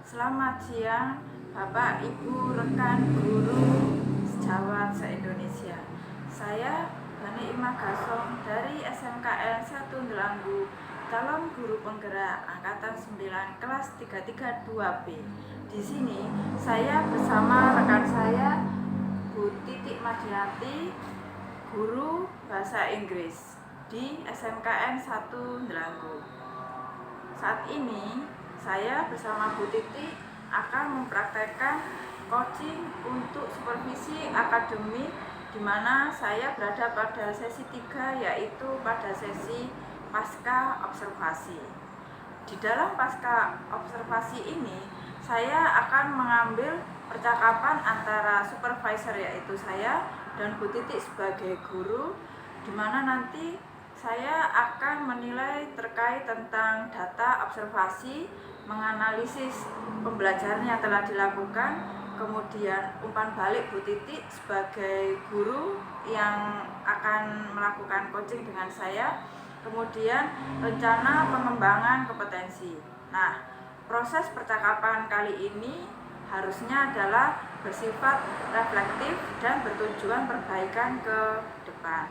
Selamat siang, Bapak, Ibu, rekan, guru sejawat se-Indonesia. Saya Bani Ima Gasong dari SMKN 1 Delanggu, calon guru penggerak angkatan 9 kelas 332B. Di sini saya bersama rekan saya Bu Titik Madianti, guru bahasa Inggris di SMKN 1 Delanggu. Saat ini saya bersama Bu Titi akan mempraktekkan coaching untuk supervisi akademik, di mana saya berada pada sesi 3, yaitu pada sesi pasca observasi. Di dalam pasca observasi ini saya akan mengambil percakapan antara supervisor, yaitu saya, dan Bu Titi sebagai guru, di mana nanti saya akan menilai terkait tentang data observasi, menganalisis pembelajaran yang telah dilakukan, kemudian umpan balik Bu Titi sebagai guru yang akan melakukan coaching dengan saya, kemudian rencana pengembangan kompetensi. Nah, proses percakapan kali ini harusnya adalah bersifat reflektif dan bertujuan perbaikan ke depan.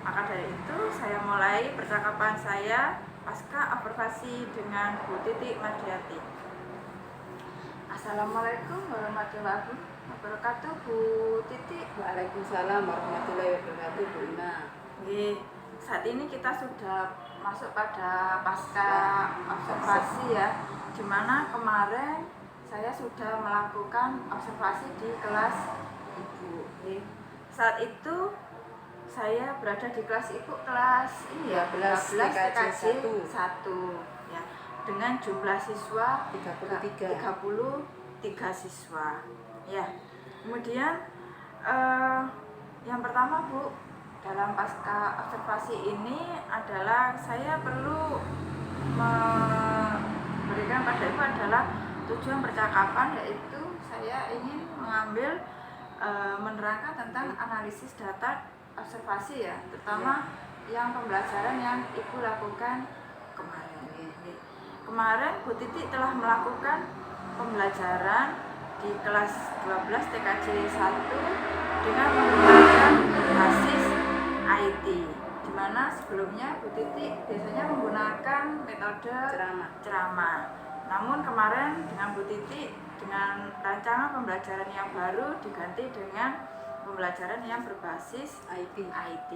Maka dari itu saya mulai percakapan saya pasca observasi dengan Bu Titik Madianti. Assalamualaikum warahmatullahi wabarakatuh, Bu Titik. Waalaikumsalam warahmatullahi wabarakatuh, Bu Ima. Saat ini kita sudah masuk pada pasca observasi ya, dimana kemarin saya sudah melakukan observasi di kelas Ibu. Saat itu saya berada di kelas Ibu, kelas ini ya, 12 TKJ TKJ 1 ya, dengan jumlah siswa 33 siswa ya. Kemudian yang pertama, Bu, dalam pasca observasi ini adalah saya perlu memberikan pada Ibu adalah tujuan percakapan, yaitu saya ingin mengambil menerangkan tentang analisis data observasi ya, terutama yang pembelajaran yang Ibu lakukan kemarin. Kemarin Bu Titi telah melakukan pembelajaran di kelas 12 TKJ 1 dengan menggunakan basis IT, di mana sebelumnya Bu Titi biasanya menggunakan metode ceramah. Namun kemarin dengan Bu Titi, dengan rancangan pembelajaran yang baru, diganti dengan pembelajaran yang berbasis IT.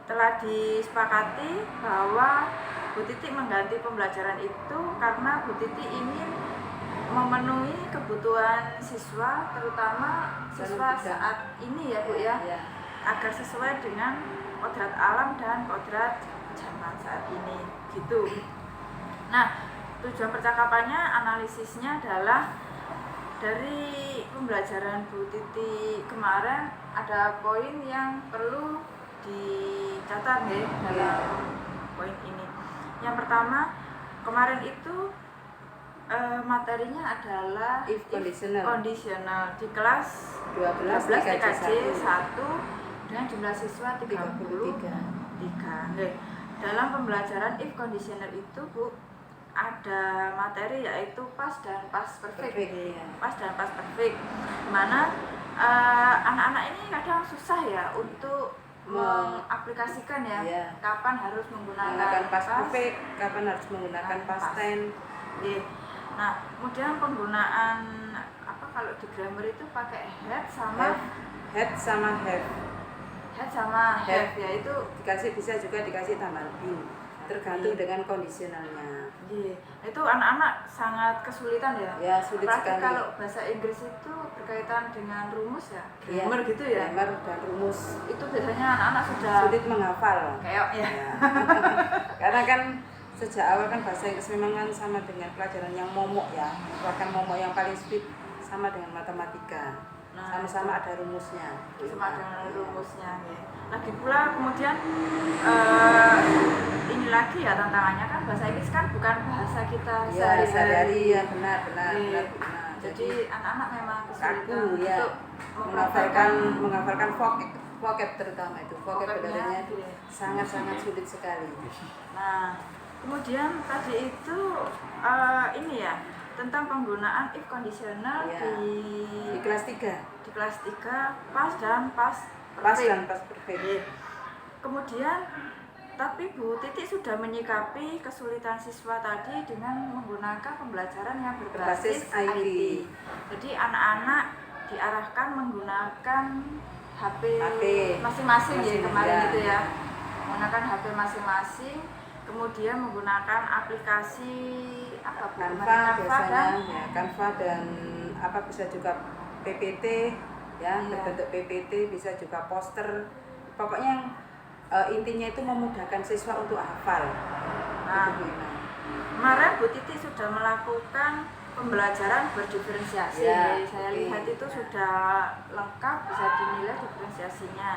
Telah disepakati bahwa Bu Titi mengganti pembelajaran itu karena Bu Titi ingin memenuhi kebutuhan siswa, terutama siswa saat ini ya, Bu ya, agar sesuai dengan kodrat alam dan kodrat zaman saat ini gitu. Nah, tujuan percakapannya, analisisnya adalah dari pembelajaran Bu Titi kemarin ada poin yang perlu dicatat ya dalam poin ini. Yang pertama, kemarin itu materinya adalah if conditional di kelas 12 TKJ 1 dengan jumlah siswa 33. Dalam pembelajaran if conditional itu, Bu, ada materi yaitu past dan past perfect. Past dan past perfect, dimana anak-anak ini kadang susah ya untuk mengaplikasikan ya, kapan harus menggunakan past perfect, kapan harus menggunakan past tense. Nah, kemudian penggunaan kalau di grammar itu pakai head sama have ya, itu bisa juga dikasih tambahan been, tergantung dengan kondisionalnya. Itu anak-anak sangat kesulitan ya, sulit apalagi sekali. kalau bahasa Inggris itu berkaitan dengan rumus ya, grammar gitu ya, grammar dan rumus, itu biasanya anak-anak sudah sulit menghafal kayak karena kan sejak awal kan bahasa Inggris memang kan sama dengan pelajaran yang momok ya, bahkan momok yang paling sulit sama dengan matematika. Sama-sama ada rumusnya. Lagi pula kemudian ini lagi ya tantangannya, kan bahasa Inggris kan bukan bahasa kita sehari-hari ya, benar. Jadi anak-anak memang kesulitan untuk menghafalkan vocab, terutama itu vocabulary-nya itu sangat-sangat sulit sekali. Nah, kemudian tadi itu ini ya, tentang penggunaan if conditional Ya. di Di kelas 3. di kelas 3 past dan past Past perfect. dan past perfect. Iya. Kemudian tapi Bu Titik sudah menyikapi kesulitan siswa tadi dengan menggunakan pembelajaran yang berbasis Berbasis IT. IT. Jadi anak-anak diarahkan menggunakan HP masing-masing ya kemarin ya. itu ya. Menggunakan HP masing-masing, kemudian menggunakan aplikasi apa Bu? Canva biasanya dan ya, Canva dan apa bisa juga PPT ya, Iya. berbentuk PPT, bisa juga poster. Pokoknya yang intinya itu memudahkan siswa untuk hafal. Nah, Itu, Bu Ina. kemarin Bu Titi sudah melakukan pembelajaran berdiferensiasi. Ya, Saya oke. lihat itu sudah lengkap, bisa dinilai diferensiasinya.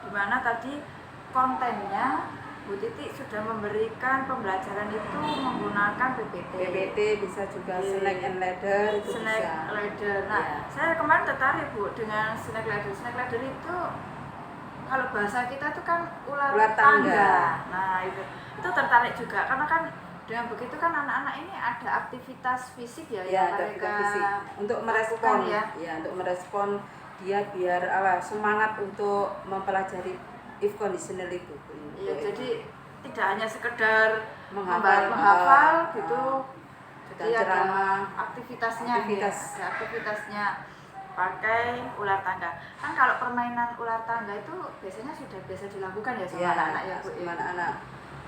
Dimana tadi kontennya Bu Titi sudah memberikan pembelajaran itu menggunakan PPT. PPT bisa juga Iya. Snake and Ladder itu Snack bisa. ladder. Nah, Iya. saya kemarin tertarik Bu dengan snack ladder. Snack ladder itu kalau bahasa kita itu kan ular Ular tangga. Nah, itu tertarik juga karena kan dengan begitu kan anak-anak ini ada aktivitas fisik ya, Ya, yang ada mereka fisik untuk merespon lakukan ya. untuk merespon dia biar semangat untuk mempelajari if conditional itu. Iya, jadi tidak hanya sekedar Menghafal, menghafal gitu. dan Jadi ada ceramah, aktivitasnya aktivitas. ya, ada aktivitasnya pakai ular tangga. Kan kalau permainan ular tangga itu biasanya sudah biasa dilakukan ya sama anak-anak ya Bu. sama anak-anak.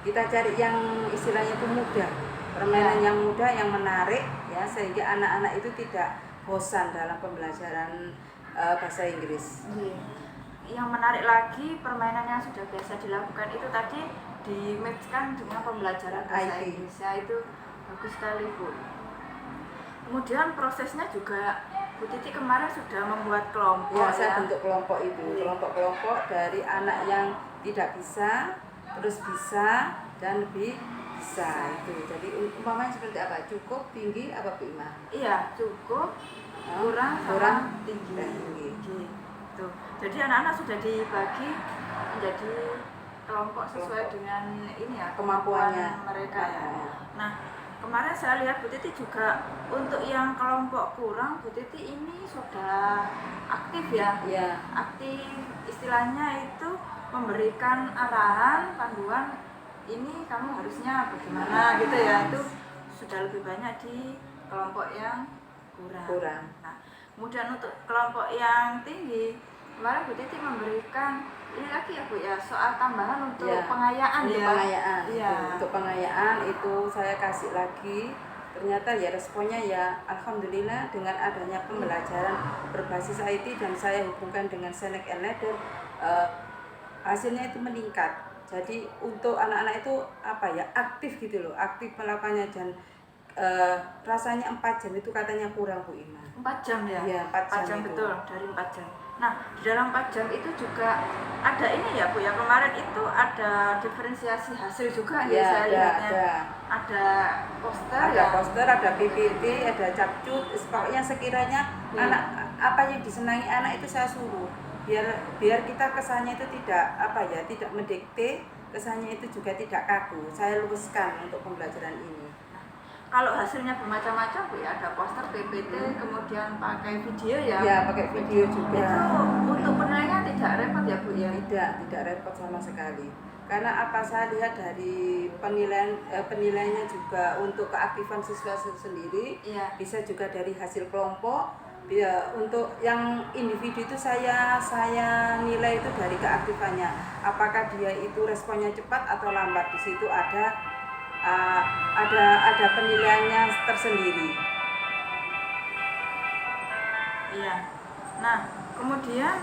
Kita cari yang istilahnya itu mudah, permainan yang mudah, yang menarik ya, sehingga anak-anak itu tidak bosan dalam pembelajaran bahasa Inggris. Iya. Yang menarik lagi permainan yang sudah biasa dilakukan itu tadi di-matchkan dengan pembelajaran bahasa IT. Inggrisnya itu bagus sekali Bu. Kemudian prosesnya juga Bu Titi kemarin sudah membuat kelompok Ya, saya ya. bentuk kelompok itu, Iya. kelompok-kelompok dari anak yang tidak bisa, terus bisa, dan lebih bisa itu. Jadi umpamanya seperti apa? Cukup, tinggi, apa Bu Ima? Iya, cukup, kurang, kurang, sama tinggi. dan tinggi. Tuh. Jadi anak-anak sudah dibagi menjadi kelompok sesuai Kelompok. dengan ini ya Kemampuannya. mereka ya. Kemampuannya. Nah, kemarin saya lihat Bu Titi juga untuk yang kelompok kurang, Bu Titi ini sudah aktif ya. Ya, Aktif istilahnya itu memberikan arahan, panduan ini kamu harusnya bagaimana gitu ya. Itu sudah lebih banyak di kelompok yang kurang. Nah, kemudian untuk kelompok yang tinggi, kemarin Bu Titi memberikan ini lagi ya Bu ya, soal tambahan untuk Ya, pengayaan untuk ya. pengayaan. Iya. Itu. Untuk pengayaan itu saya kasih lagi. Ternyata ya responnya ya alhamdulillah dengan adanya pembelajaran berbasis IT dan saya hubungkan dengan Snake and Ladder, hasilnya itu meningkat. Jadi untuk anak-anak itu apa ya, aktif gitu loh, aktif melakukannya, dan rasanya 4 jam itu katanya kurang Bu Ima. 4 jam ya? Iya, 4 jam itu. betul, dari 4 jam. Nah, di dalam 4 jam itu juga ada ini ya Bu ya, kemarin itu ada diferensiasi hasil juga ya, saya lihatnya. Ada poster Ada ya? poster, ada PPT, ada capcut, pokoknya sekiranya anak apa yang disenangi anak itu saya suruh. Biar kita kesannya itu tidak mendikte, kesannya itu juga tidak kaku. Saya luruskan untuk pembelajaran ini. Kalau hasilnya bermacam-macam Bu ya, ada poster, PPT, kemudian pakai video ya? Ya, pakai video juga. Itu untuk penilaiannya tidak repot ya Bu ya? Tidak repot sama sekali. Karena apa, saya lihat dari penilaiannya juga untuk keaktifan siswa sendiri, Iya. bisa juga dari hasil kelompok. Ya, untuk yang individu itu saya nilai itu dari keaktifannya. Apakah dia itu responnya cepat atau lambat, di situ ada penilaiannya tersendiri. Iya. Nah, kemudian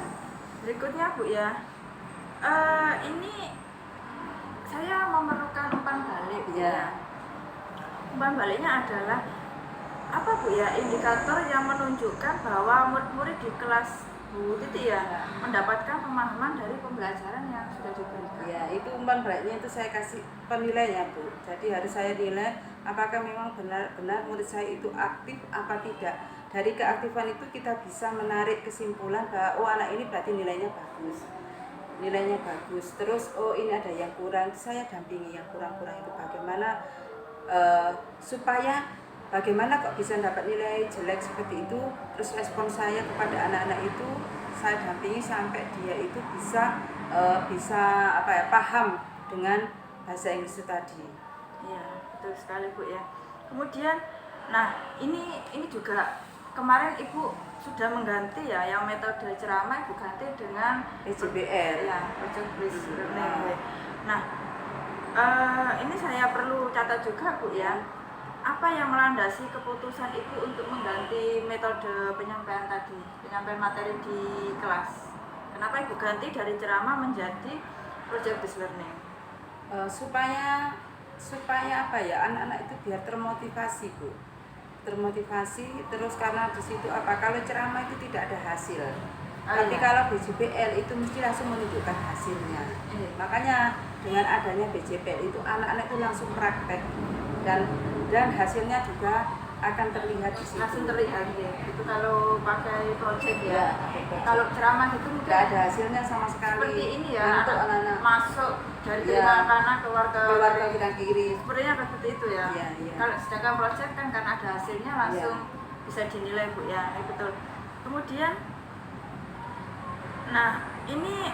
berikutnya Bu ya, ini saya memerlukan umpan balik. Ya. Umpan baliknya adalah apa Bu ya, indikator yang menunjukkan bahwa murid-murid di kelas Bu Titi ya mendapatkan pemahaman dari pembelajaran yang sudah diberikan. Ya, itu umpan baliknya itu saya kasih penilaiannya Bu. Jadi harus saya nilai apakah memang benar-benar murid saya itu aktif apa tidak. Dari keaktifan itu kita bisa menarik kesimpulan bahwa anak ini berarti nilainya bagus. Terus ini ada yang kurang, saya dampingi yang kurang-kurang itu bagaimana supaya bagaimana kok bisa dapat nilai jelek seperti itu. Terus respon saya kepada anak-anak itu, saya dampingi sampai dia itu bisa paham dengan bahasa Inggris itu tadi. Iya, betul sekali Bu ya. Kemudian, nah ini juga kemarin Ibu sudah mengganti ya, yang metode ceramah Ibu ganti dengan PJBL. Ya, Project Based Learning. Nah, ini saya perlu catat juga Bu ya. Apa yang melandasi keputusan Ibu untuk mengganti metode penyampaian tadi, penyampaian materi di kelas? Kenapa Ibu ganti dari ceramah menjadi Project Based Learning? Supaya anak-anak itu biar termotivasi Bu, termotivasi. Terus karena di situ kalau ceramah itu tidak ada hasil, tapi iya. kalau BJPL itu mesti langsung menunjukkan hasilnya. Makanya dengan adanya BJPL itu anak-anak itu langsung praktek dan hasilnya juga akan terlihat di situ. Langsung terlihat ya. Itu kalau pakai project ya. Project. Kalau ceramah itu mungkin tidak ada hasilnya sama sekali. Seperti ini ya, untuk anak-anak masuk dari terima kanan keluar ke kiri. Sepertinya seperti itu ya. Iya. Kalau sedangkan project kan karena ada hasilnya langsung bisa dinilai Bu ya. Betul. Kemudian, nah ini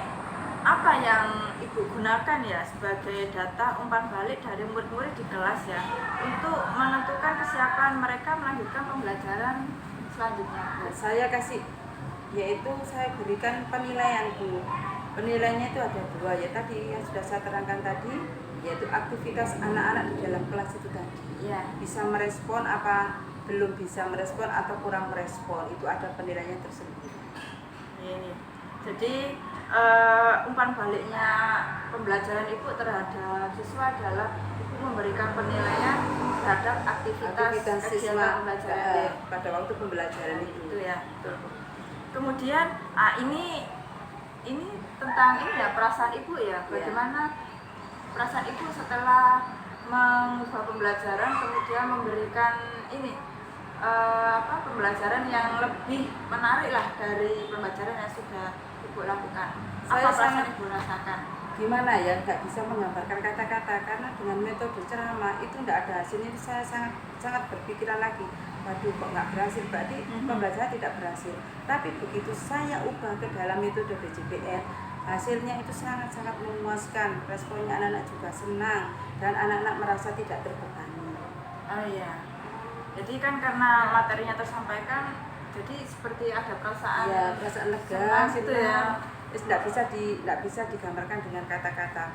apa yang Ibu gunakan ya sebagai data umpan balik dari murid-murid di kelas ya untuk menentukan kesiapan mereka melanjutkan pembelajaran selanjutnya? Saya berikan penilaian Bu. Penilaiannya itu ada 2 ya, tadi yang sudah saya terangkan tadi, yaitu aktivitas anak-anak di dalam kelas itu tadi. Ya. Bisa merespon apa, belum bisa merespon atau kurang merespon, itu ada penilaiannya tersendiri. Ini. Jadi umpan baliknya pembelajaran Ibu terhadap siswa adalah Ibu memberikan penilaian terhadap aktivitas siswa pembelajaran pada waktu pembelajaran itu ya. Betul. Kemudian ini tentang ini ya, perasaan Ibu ya. Bagaimana perasaan Ibu setelah mengubah pembelajaran kemudian memberikan ini pembelajaran yang lebih menarik lah dari pembelajaran yang sudah Ibu lakukan. Apa perasaan Ibu rasakan? Gimana ya, nggak bisa menggambarkan kata-kata karena dengan metode ceramah itu nggak ada hasilnya. Saya sangat berpikiran lagi, waduh kok nggak berhasil, berarti pembelajaran tidak berhasil. Tapi begitu saya ubah ke dalam metode BJPL, hasilnya itu sangat-sangat memuaskan. Responnya anak-anak juga senang dan anak-anak merasa tidak terbebani. Oh iya. Jadi kan karena materinya tersampaikan, jadi seperti ada perasaan lega gitu ya. Tidak bisa digambarkan dengan kata-kata.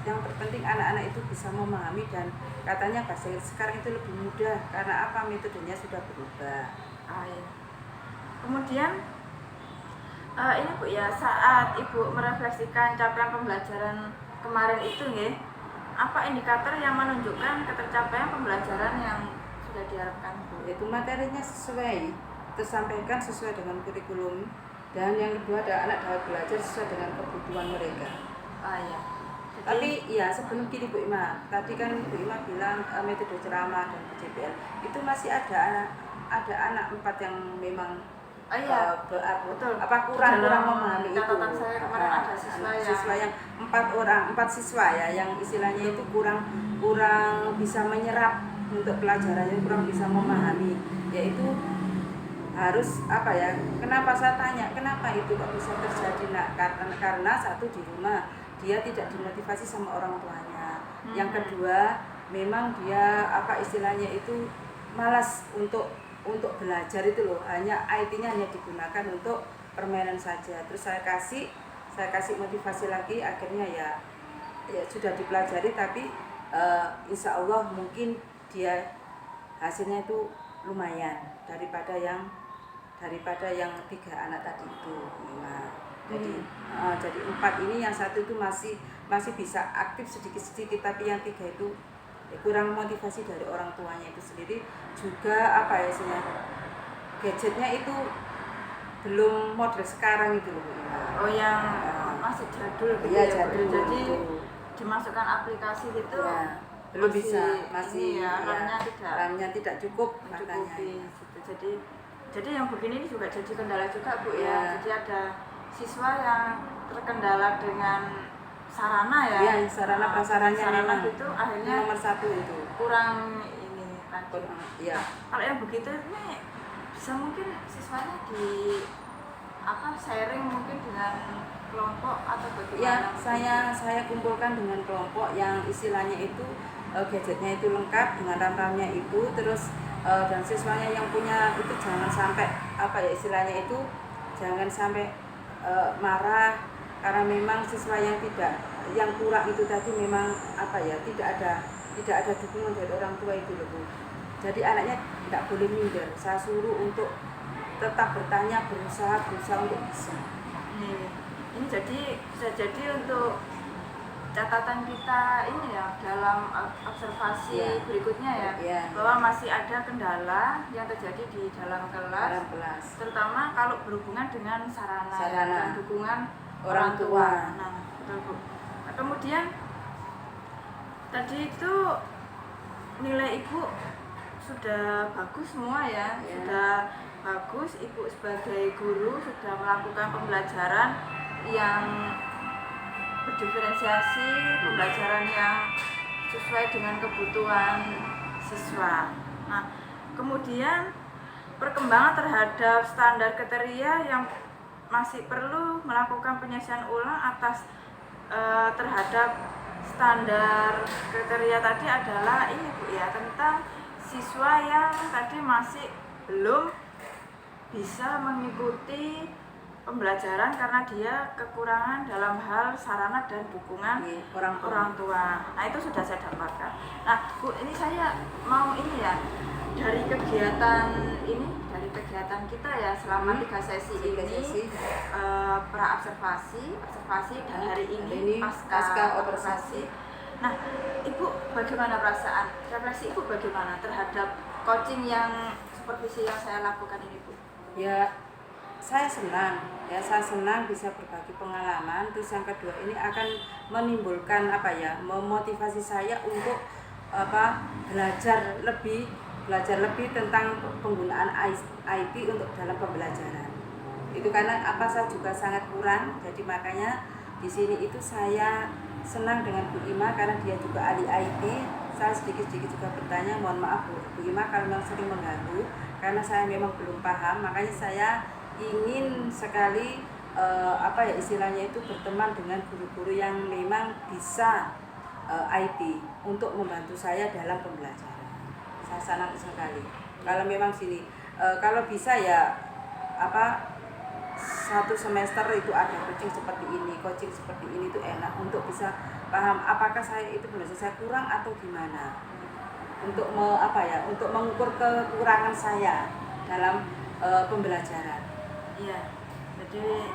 Yang terpenting anak-anak itu bisa memahami, dan katanya bahasa sekarang itu lebih mudah karena apa, metodenya sudah berubah. Iya. Kemudian ini Bu ya, saat Ibu merefleksikan capaian pembelajaran kemarin itu nih, apa indikator yang menunjukkan ketercapaian pembelajaran yang sudah diharapkan Bu? Itu materinya tersampaikan sesuai dengan kurikulum, dan yang kedua ada anak dapat belajar sesuai dengan kebutuhan mereka. Iya. Tapi ya sebelum gini Bu Ima, tadi kan Bu Ima bilang metode ceramah dan BJPL itu masih ada anak 4 yang memang betul. kurang memahami itu. Catatan saya kemarin ada siswa yang 4 siswa ya, yang istilahnya itu kurang bisa menyerap untuk pelajarannya, kurang bisa memahami, yaitu harus kenapa saya tanya kenapa itu kok bisa terjadi? Karena satu, di rumah dia tidak dimotivasi sama orang tuanya. Yang kedua, memang dia istilahnya itu malas untuk belajar itu loh, hanya IT-nya hanya digunakan untuk permainan saja. Terus saya kasih motivasi lagi, akhirnya ya sudah dipelajari, tapi insya Allah mungkin dia hasilnya itu lumayan daripada yang 3 anak tadi itu. Nah, jadi 4 ini, yang 1 itu masih bisa aktif sedikit-sedikit, tapi yang 3 itu kurang motivasi dari orang tuanya itu sendiri. Juga gadgetnya itu belum model sekarang itu loh. Oh, yang masih jadul gitu ya, jadul. Jadi itu dimasukkan aplikasi itu belum bisa, RAM-nya tidak cukup katanya. Jadi yang begini ini juga jadi kendala juga Bu ya. Jadi ada siswa yang terkendala dengan sarana ya. Sarana prasarannya memang itu akhirnya nomor 1 itu kurang ini takut. Ya. Kalau yang begitu ini bisa mungkin siswanya sharing mungkin dengan kelompok atau Ya, bagaimana? saya kumpulkan dengan kelompok yang istilahnya itu gadgetnya itu lengkap dengan RAM-RAM-nya itu, terus dan siswanya yang punya itu jangan sampai istilahnya itu jangan sampai marah karena memang siswa yang kurang itu tadi memang tidak ada dukungan dari orang tua itu loh Bu. Jadi anaknya tidak boleh minder. Saya suruh untuk tetap bertanya, berusaha untuk bisa. Ini bisa jadi untuk catatan kita ini ya dalam observasi berikutnya ya, bahwa masih ada kendala yang terjadi di dalam kelas. Terutama kalau berhubungan dengan sarana. Dan dukungan orang tua. Nah, betul Bu. Nah, kemudian tadi itu nilai Ibu sudah bagus semua ya. Sudah bagus, Ibu sebagai guru sudah melakukan pembelajaran yang berdiferensiasi, pembelajaran yang sesuai dengan kebutuhan siswa. Nah, kemudian perkembangan terhadap standar kriteria yang masih perlu melakukan penyelesaian ulang atas terhadap standar kriteria tadi adalah ini Bu ya, tentang siswa yang tadi masih belum bisa mengikuti pembelajaran karena dia kekurangan dalam hal sarana dan dukungan orang tua. Nah, itu sudah saya dapatkan. Nah, Bu, ini saya mau ini ya, dari kegiatan kita ya selama 3 sesi ini, pra observasi dan hari ini pasca observasi. Nah, Ibu bagaimana perasaan? Refleksi Ibu bagaimana terhadap coaching yang supervisi yang saya lakukan ini, Bu? Ya, saya senang bisa berbagi pengalaman. Terus yang kedua ini akan menimbulkan memotivasi saya untuk belajar lebih tentang penggunaan IT untuk dalam pembelajaran. Itu karena saya juga sangat kurang, jadi makanya di sini itu saya senang dengan Bu Ima karena dia juga ahli IT. Saya sedikit juga bertanya, mohon maaf Bu Ima kalau memang sering mengganggu karena saya memang belum paham, makanya saya ingin sekali istilahnya itu berteman dengan guru-guru yang memang bisa IT untuk membantu saya dalam pembelajaran. Saya senang sekali. Kalau memang kalau bisa ya satu semester itu ada coaching seperti ini itu enak untuk bisa paham apakah saya itu benar saya kurang atau gimana. Untuk untuk mengukur kekurangan saya dalam pembelajaran. Iya, jadi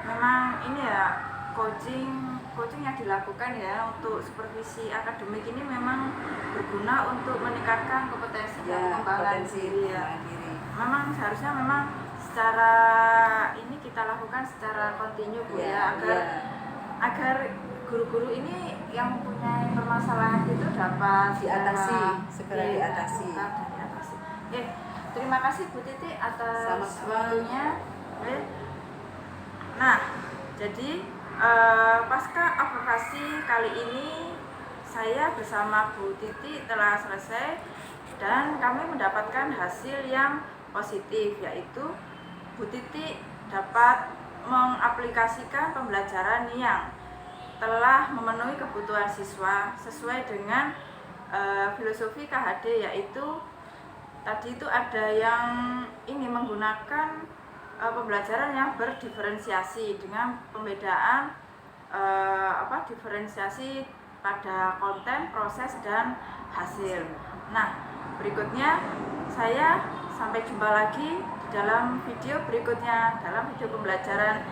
memang ini ya coaching yang dilakukan ya untuk supervisi akademik ini memang berguna untuk meningkatkan kompetensi dan pengembangan diri ya. Memang seharusnya secara ini kita lakukan secara kontinu Bu ya, agar guru-guru ini yang mempunyai permasalahan itu dapat segera diatasi. Terima kasih Bu Titi atas waktunya. Nah, jadi pasca observasi kali ini saya bersama Bu Titi telah selesai dan kami mendapatkan hasil yang positif, yaitu Bu Titi dapat mengaplikasikan pembelajaran yang telah memenuhi kebutuhan siswa sesuai dengan filosofi KHD, yaitu tadi itu ada yang ini menggunakan pembelajaran yang berdiferensiasi dengan pembedaan diferensiasi pada konten, proses, dan hasil. Nah, berikutnya saya sampai jumpa lagi di dalam video berikutnya, dalam video pembelajaran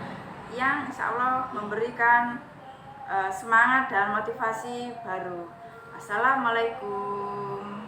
yang insya Allah memberikan semangat dan motivasi baru. Assalamualaikum.